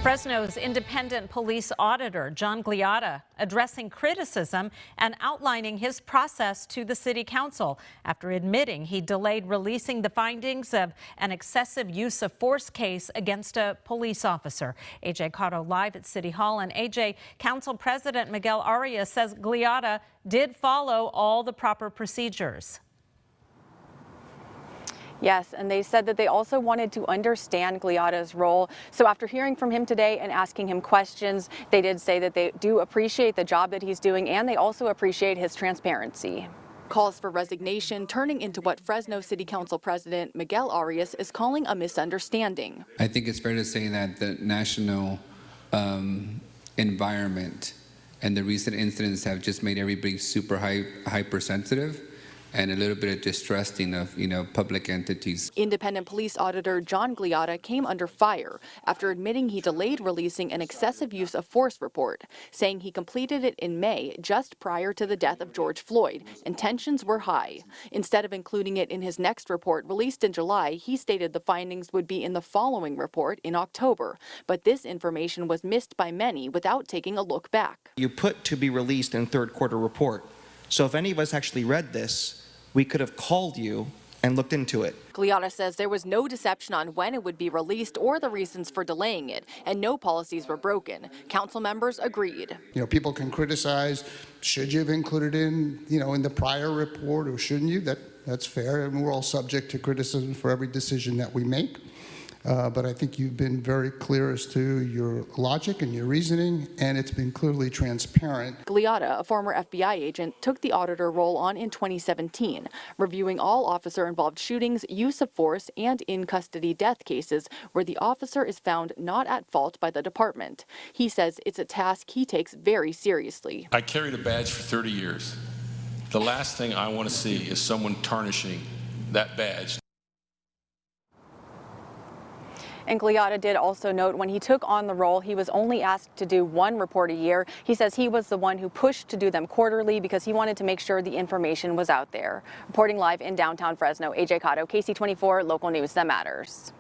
Fresno's independent police auditor, John Gliotta, addressing criticism and outlining his process to the city council after admitting he delayed releasing the findings of an excessive use of force case against a police officer. AJ Cotto live at City Hall. And AJ, Council President Miguel Arias says Gliotta did follow all the proper procedures. Yes, and they said that they also wanted to understand Gliotta's role. So after hearing from him today and asking him questions, they did say that they do appreciate the job that he's doing, and they also appreciate his transparency. Calls for resignation turning into what Fresno City Council President Miguel Arias is calling a misunderstanding. I think it's fair to say that the national environment and the recent incidents have just made everybody super hypersensitive and a little bit of distrusting of, public entities. Independent police auditor John Gliotta came under fire after admitting he delayed releasing an excessive use of force report, saying he completed it in May just prior to the death of George Floyd, and tensions were high. Instead of including it in his next report released in July, he stated the findings would be in the following report in October. But this information was missed by many without taking a look back. You put to be released in third quarter report. So if any of us actually read this, we could have called you and looked into it. Gliotta says there was no deception on when it would be released or the reasons for delaying it, and no policies were broken. Council members agreed. People can criticize, should you have included in the prior report or shouldn't you? That's fair, and we're all subject to criticism for every decision that we make. But I think you've been very clear as to your logic and your reasoning, and it's been clearly transparent. Gliotta, a former FBI agent, took the auditor role on in 2017, reviewing all officer-involved shootings, use of force, and in-custody death cases where the officer is found not at fault by the department. He says it's a task he takes very seriously. I carried a badge for 30 years. The last thing I want to see is someone tarnishing that badge. And Gliotta did also note when he took on the role, he was only asked to do one report a year. He says he was the one who pushed to do them quarterly because he wanted to make sure the information was out there. Reporting live in downtown Fresno, AJ Cotto, KSEE 24, local news that matters.